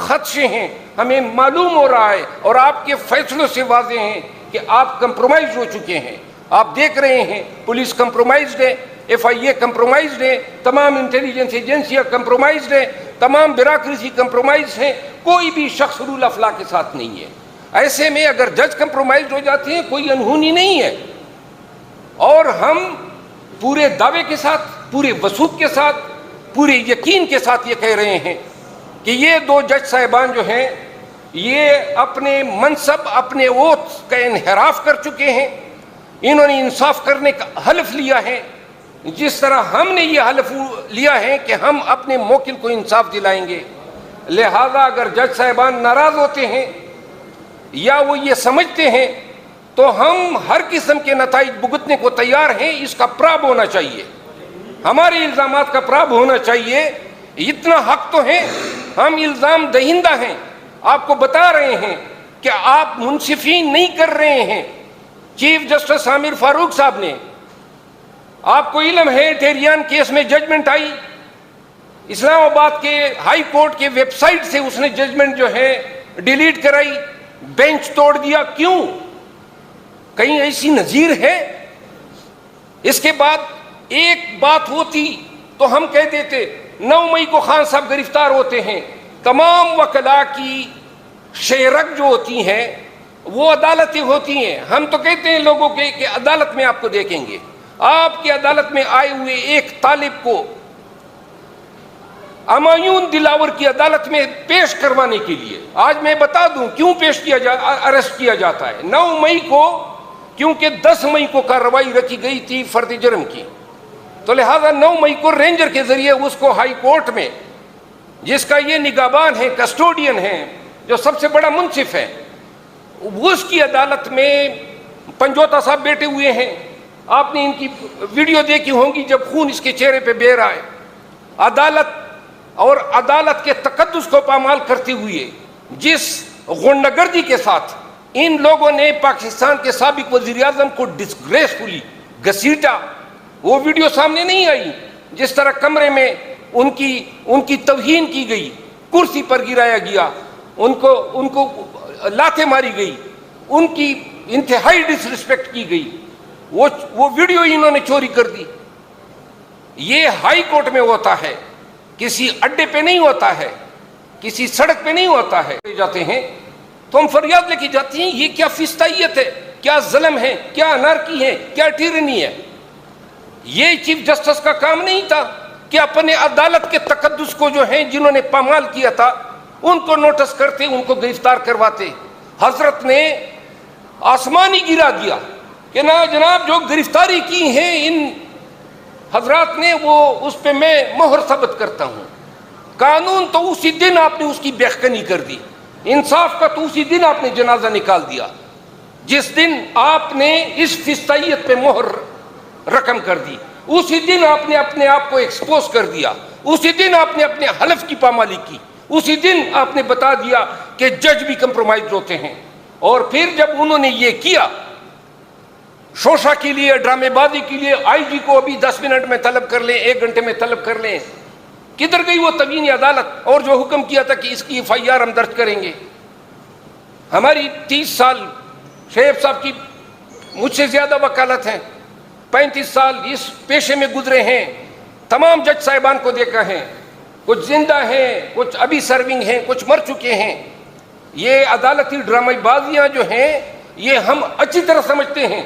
خدشے ہیں، ہمیں معلوم ہو رہا ہے اور آپ کے فیصلوں سے واضح ہیں کہ آپ کمپرومائز ہو چکے ہیں. آپ دیکھ رہے ہیں پولیس کمپرومائزڈ ہے، ایف آئی اے کمپرومائزڈ ہے، تمام انٹیلیجنس ایجنسیاں کمپرومائزڈ ہیں، تمام بیوروکریسی کمپرومائز ہیں، کوئی بھی شخص رول آف لا کے ساتھ نہیں ہے. ایسے میں اگر جج کمپرومائزڈ ہو جاتے ہیں کوئی انہونی نہیں ہے. اور ہم پورے دعوے کے ساتھ، پورے وثوق کے ساتھ، پورے یقین کے ساتھ یہ کہہ رہے ہیں کہ یہ دو جج صاحبان جو ہیں یہ اپنے منصب، اپنے اوتھ کا انحراف کر چکے ہیں. انہوں نے انصاف کرنے کا حلف لیا ہے جس طرح ہم نے یہ حلف لیا ہے کہ ہم اپنے موکل کو انصاف دلائیں گے. لہذا اگر جج صاحبان ناراض ہوتے ہیں یا وہ یہ سمجھتے ہیں تو ہم ہر قسم کے نتائج بھگتنے کو تیار ہیں. اس کا پراب ہونا چاہیے، ہمارے الزامات کا پراب ہونا چاہیے. اتنا حق تو ہے، ہم الزام دہندہ ہیں، آپ کو بتا رہے ہیں کہ آپ منصفین نہیں کر رہے ہیں. چیف جسٹس عامر فاروق صاحب نے، آپ کو علم ہے ٹیریان کیس میں ججمنٹ آئی، اسلام آباد کے ہائی کورٹ کے ویب سائٹ سے اس نے ججمنٹ جو ہے ڈیلیٹ کرائی، بینچ توڑ دیا. کیوں؟ کہیں ایسی نظیر ہے؟ اس کے بعد ایک بات ہوتی تو ہم کہہ دیتے 9 مئی کو خان صاحب گرفتار ہوتے ہیں. تمام وکلاء کی شیرک جو ہوتی ہیں وہ عدالتیں ہوتی ہیں. ہم تو کہتے ہیں لوگوں کے کہ عدالت میں آپ کو دیکھیں گے. آپ کی عدالت میں آئے ہوئے ایک طالب کو ہمایون دلاور کی عدالت میں پیش کروانے کے لیے، آج میں بتا دوں کیوں اریسٹ کیا جاتا ہے. 9 مئی کو کیونکہ 10 مئی کو کارروائی رکھی گئی تھی فرد جرم کی، تو لہذا 9 مئی کو رینجر کے ذریعے اس کو ہائی کورٹ میں، جس کا یہ نگہبان ہے، کسٹوڈین ہے، جو سب سے بڑا منصف ہے، اس کی عدالت میں پنجوتا صاحب بیٹھے ہوئے ہیں. آپ نے ان کی ویڈیو دیکھی ہوں گی جب خون اس کے چہرے پہ بہہ رہا ہے. عدالت اور عدالت کے تقدس کو پامال کرتے ہوئے جس غنڈگردی کے ساتھ ان لوگوں نے پاکستان کے سابق وزیر اعظم کو ڈسگریسفلی گھسیٹا، وہ ویڈیو سامنے نہیں آئی. جس طرح کمرے میں ان کی توہین کی گئی، کرسی پر گرایا گیا، ان کو لاتیں ماری گئی، ان کی انتہائی ڈس رسپیکٹ کی گئی، وہ ویڈیو انہوں نے چوری کر دی. یہ ہائی کورٹ میں ہوتا ہے، کسی اڈے پہ نہیں ہوتا ہے، کسی سڑک پہ نہیں ہوتا ہے. جاتے ہیں تو ہم فریاد لے کے جاتے ہیں یہ کیا فستائیت ہے، کیا ظلم ہے، کیا انارکی ہے، کیا ٹیرنی ہے. یہ چیف جسٹس کا کام نہیں تھا کہ اپنے عدالت کے تقدس کو جو ہیں جنہوں نے پامال کیا تھا ان کو نوٹس کرتے، ان کو گرفتار کرواتے. حضرت نے آسمانی گرا دیا کہ نا جناب جو گرفتاری کی ہیں ان حضرات نے وہ اس پہ میں مہر ثبت کرتا ہوں. قانون تو اسی دن آپ نے اس کی بےخکنی کر دی، انصاف کا تو اسی دن آپ نے جنازہ نکال دیا جس دن آپ نے اس فستائیت پہ مہر رقم کر دی. اسی دن آپ نے اپنے آپ کو ایکسپوز کر دیا، اسی دن آپ نے اپنے حلف کی پامالی کی، اسی دن آپ نے بتا دیا کہ جج بھی کمپرومائز ہوتے ہیں. اور پھر جب انہوں نے یہ کیا شوشا کے لیے، ڈرامے بازی کے لیے، آئی جی کو ابھی 10 منٹ میں طلب کر لیں، 1 گھنٹے میں طلب کر لیں، کدھر گئی وہ تبیین عدالت اور جو حکم کیا تھا کہ اس کی ایف آئی آر ہم درج کریں گے. ہماری 30 سال شعیب صاحب کی مجھ سے زیادہ وکالت ہیں، 35 سال اس پیشے میں گزرے ہیں. تمام جج صاحبان کو دیکھا ہے، کچھ زندہ ہیں، کچھ ابھی سرونگ ہیں، کچھ مر چکے ہیں. یہ عدالتی ڈرامہ بازیاں جو ہیں یہ ہم اچھی طرح سمجھتے ہیں.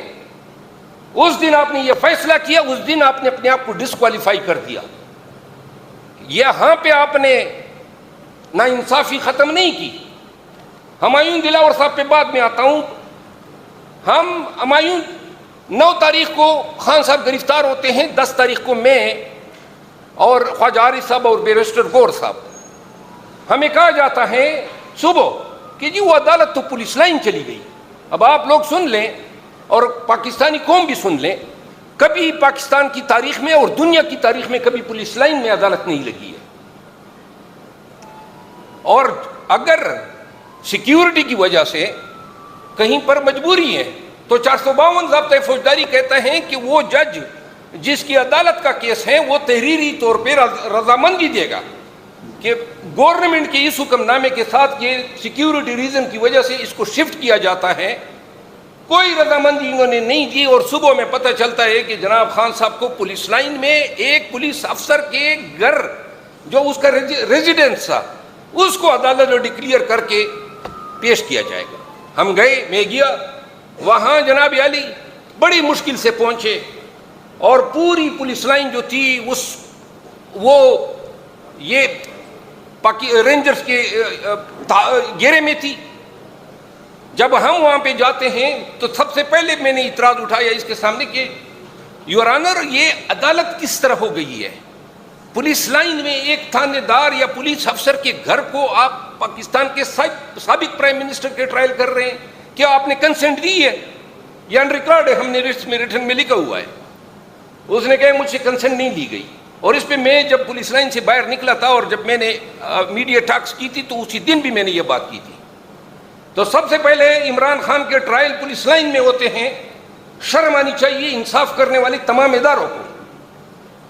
اس دن آپ نے یہ فیصلہ کیا، اس دن آپ نے اپنے آپ کو ڈسکوالیفائی کر دیا. یہاں پہ آپ نے نا انصافی ختم نہیں کی. ہمایون دلاور صاحب پہ بعد میں آتا ہوں. ہم ہمایون 9 تاریخ کو خان صاحب گرفتار ہوتے ہیں، 10 تاریخ کو میں اور خواجہ عارف صاحب اور بیرسٹر گور صاحب، ہمیں کہا جاتا ہے صبح کہ جی وہ عدالت تو پولیس لائن چلی گئی. اب آپ لوگ سن لیں اور پاکستانی قوم بھی سن لیں، کبھی پاکستان کی تاریخ میں اور دنیا کی تاریخ میں کبھی پولیس لائن میں عدالت نہیں لگی ہے. اور اگر سیکیورٹی کی وجہ سے کہیں پر مجبوری ہے تو 452 ضابطۂ فوجداری کہتا ہے کہ وہ جج جس کی عدالت کا کیس ہے وہ تحریری طور پہ رضامندی دے گا کہ گورنمنٹ کے اس حکم نامے کے ساتھ یہ سیکیورٹی ریزن کی وجہ سے اس کو شفٹ کیا جاتا ہے، کوئی رضامندی انہوں نے نہیں دی، اور صبح میں پتہ چلتا ہے کہ جناب خان صاحب کو پولیس لائن میں ایک پولیس افسر کے گھر جو اس کا ریزیڈنس تھا اس کو عدالت میں ڈکلیئر کر کے پیش کیا جائے گا۔ ہم گئے، میں گیا وہاں، جناب علی بڑی مشکل سے پہنچے، اور پوری پولیس لائن جو تھی وہ یہ رینجرز کے گھیرے میں تھی۔ جب ہم وہاں پہ جاتے ہیں تو سب سے پہلے میں نے اعتراض اٹھایا اس کے سامنے کہ یور آنر، یہ عدالت کس طرح ہو گئی ہے؟ پولیس لائن میں ایک تھانے دار یا پولیس افسر کے گھر کو آپ پاکستان کے سابق پرائم منسٹر کے ٹرائل کر رہے ہیں، کیا آپ نے کنسنٹ دی ہے؟ یہ ان ریکارڈ ہے، ہم نے ریٹن میں لکھا ہوا ہے۔ اس نے کہا مجھ سے کنسنٹ نہیں لی گئی، اور اس پہ میں جب پولیس لائن سے باہر نکلا تھا اور جب میں نے میڈیا ٹاکس کی تھی تو اسی دن بھی میں نے یہ بات کی تھی۔ تو سب سے پہلے عمران خان کے ٹرائل پولیس لائن میں ہوتے ہیں، شرم آنی چاہیے انصاف کرنے والے تمام اداروں کو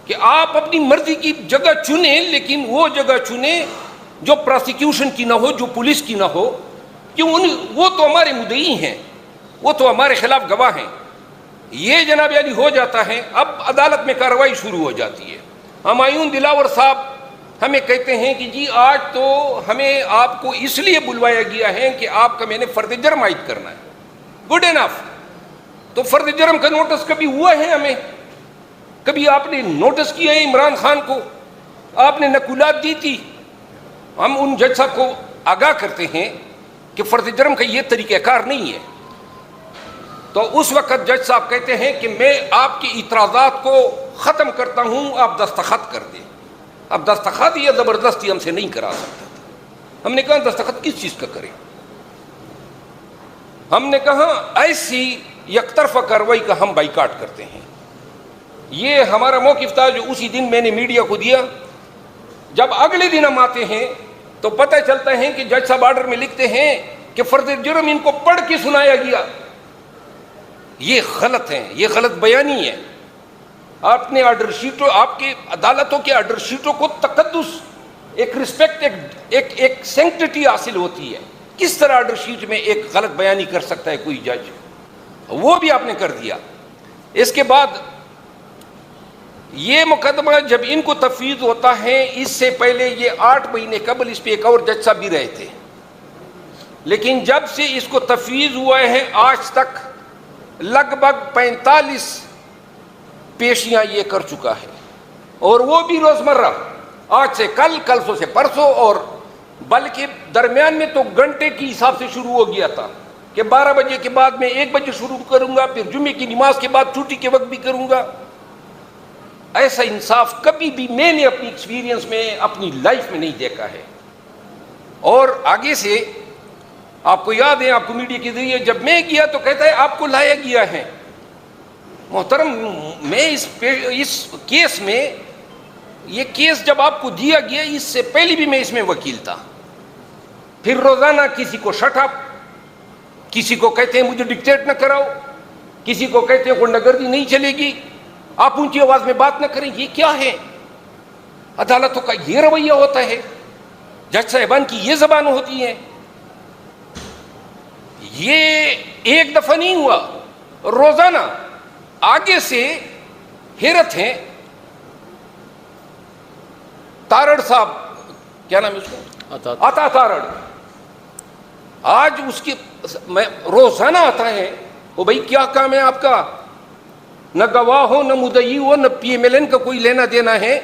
کہ آپ اپنی مرضی کی جگہ چنیں، لیکن وہ جگہ چنیں جو پراسیکیوشن کی نہ ہو، جو پولیس کی نہ ہو، کیوں وہ تو ہمارے مدعی ہیں، وہ تو ہمارے خلاف گواہ ہیں۔ یہ جناب علی ہو جاتا ہے، اب عدالت میں کارروائی شروع ہو جاتی ہے۔ ہمایوں دلاور صاحب ہمیں کہتے ہیں کہ جی آج تو ہمیں آپ کو اس لیے بلوایا گیا ہے کہ آپ کا میں نے فرد جرم عائد کرنا ہے۔ گڈ انف، تو فرد جرم کا نوٹس کبھی ہوا ہے؟ ہمیں کبھی آپ نے نوٹس کیا ہے عمران خان کو؟ آپ نے نقولات دی تھی؟ ہم ان جج صاحب کو آگاہ کرتے ہیں کہ فرد جرم کا یہ طریقہ کار نہیں ہے، تو اس وقت جج صاحب کہتے ہیں کہ میں آپ کی اعتراضات کو ختم کرتا ہوں، آپ دستخط کر دیں۔ اب دستخط یہ زبردستی ہم سے نہیں کرا سکتا۔ ہم نے کہا دستخط کس چیز کا کریں؟ ہم نے کہا ایسی یک طرفہ کارروائی کا ہم بائیکاٹ کرتے ہیں۔ یہ ہمارا موقف تھا جو اسی دن میں نے میڈیا کو دیا۔ جب اگلے دن ہم آتے ہیں تو پتہ چلتا ہے کہ جج صاحب آرڈر میں لکھتے ہیں کہ فرد جرم ان کو پڑھ کے سنایا گیا۔ یہ غلط ہے، یہ غلط بیانی ہے۔ آپ نے آرڈر شیٹوں، آپ کے عدالتوں کے آرڈر شیٹوں کو تقدس، ایک رسپیکٹ، ایک سینکٹیٹی حاصل ہوتی ہے۔ کس طرح آرڈر شیٹ میں ایک غلط بیانی کر سکتا ہے کوئی جج؟ وہ بھی آپ نے کر دیا۔ اس کے بعد یہ مقدمہ جب ان کو تفویض ہوتا ہے، اس سے پہلے یہ 8 مہینے قبل اس پہ ایک اور جج صاحب بھی رہے تھے، لیکن جب سے اس کو تفویض ہوا ہے آج تک لگ بھگ 45 پیشیاں یہ کر چکا ہے، اور وہ بھی روزمرہ، آج سے کل، کل سے پرسوں، اور بلکہ درمیان میں تو گھنٹے کی حساب سے شروع ہو گیا تھا کہ 12 بجے کے بعد میں 1 بجے شروع کروں گا، پھر جمعے کی نماز کے بعد چھٹی کے وقت بھی کروں گا۔ ایسا انصاف کبھی بھی میں نے اپنی ایکسپیرینس میں، اپنی لائف میں نہیں دیکھا ہے۔ اور آگے سے آپ کو یاد ہے، آپ کو میڈیا کے ذریعے جب میں گیا تو کہتا ہے آپ کو لایا گیا ہے۔ محترم، میں اس کیس میں، یہ کیس جب آپ کو دیا گیا اس سے پہلے بھی میں اس میں وکیل تھا۔ پھر روزانہ کسی کو شٹ اپ، کسی کو کہتے ہیں مجھے ڈکٹیٹ نہ کراؤ، کسی کو کہتے ہیں غنڈہ گردی نہیں چلے گی، آپ اونچی آواز میں بات نہ کریں۔ یہ کیا ہے؟ عدالتوں کا یہ رویہ ہوتا ہے؟ جج صاحبان کی یہ زبان ہوتی ہے؟ یہ ایک دفعہ نہیں ہوا، روزانہ آگے سے حیرت ہے۔ تارڑ صاحب، کیا نام ہے اس کا؟ عطا تارڑ، آج اس کی میں روزانہ آتا ہے، وہ بھائی کیا کام ہے آپ کا؟ نہ گواہ ہو، نہ مدعی ہو، نہ پی ایم ایل این کا کوئی لینا دینا ہے۔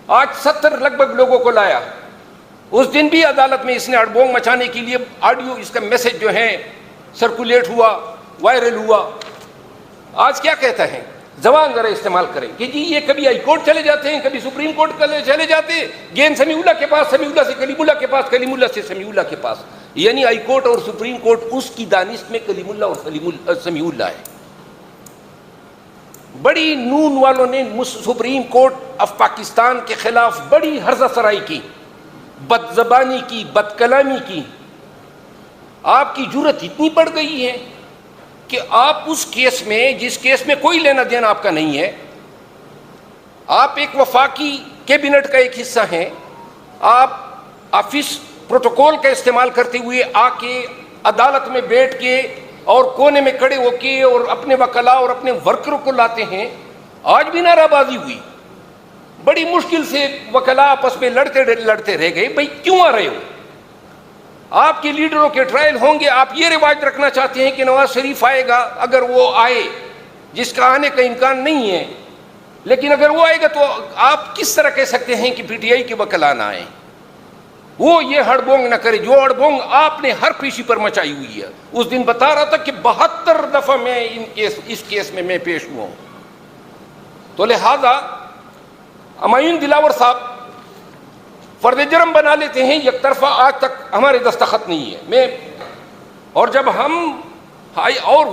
آج 70 لگ بھگ لوگوں کو لایا۔ اس دن بھی عدالت میں اس نے اڑبونگ مچانے کے لیے آڈیو، اس کا میسج جو ہے سرکولیٹ ہوا، وائرل ہوا۔ آج کیا کہتا ہے؟ زبان ذرا استعمال کریں کہ جی یہ کبھی ہائی کورٹ چلے جاتے ہیں، کبھی سپریم کورٹ چلے جاتے ہیں، گین سمیع اللہ کے پاس، سمیع اللہ سے کلیم اللہ کے پاس، کلیم اللہ سے سمیع اللہ کے پاس، یعنی ہائی کورٹ اور سپریم کورٹ اس کی دانست میں کلیم اللہ اور سمیع اللہ ہے۔ بڑی نون والوں نے سپریم کورٹ آف پاکستان کے خلاف بڑی ہرزہ سرائی کی، بد زبانی کی، بد کلامی کی۔ آپ کی جرت اتنی بڑھ گئی ہے کہ آپ اس کیس میں، جس کیس میں کوئی لینا دینا آپ کا نہیں ہے، آپ ایک وفاقی کیبنٹ کا ایک حصہ ہیں، آپ آفس پروٹوکول کا استعمال کرتے ہوئے آ کے عدالت میں بیٹھ کے اور کونے میں کھڑے ہو کے اور اپنے وکلاء اور اپنے ورکروں کو لاتے ہیں. آج بھی نعرہ بازی ہوئی, بڑی مشکل سے وکلاء آپس میں لڑتے رہ گئے. بھائی کیوں آ رہے ہو؟ آپ کے لیڈروں کے ٹرائل ہوں گے, آپ یہ رواج رکھنا چاہتے ہیں کہ نواز شریف آئے گا, اگر وہ آئے, جس کا آنے کا امکان نہیں ہے, لیکن اگر وہ آئے گا تو آپ کس طرح کہہ سکتے ہیں کہ پی ٹی آئی کے وکلاء نہ آئیں؟ وہ یہ ہڑبونگ نہ کرے جو ہڑبونگ آپ نے ہر پیشی پر مچائی ہوئی ہے. اس دن بتا رہا تھا کہ 72 دفعہ میں اس کیس میں پیش ہوا ہوں. تو لہذا ہمایوں دلاور صاحب فرد جرم بنا لیتے ہیں یک طرفہ, آج تک ہمارے دستخط نہیں ہے. اور جب ہم اور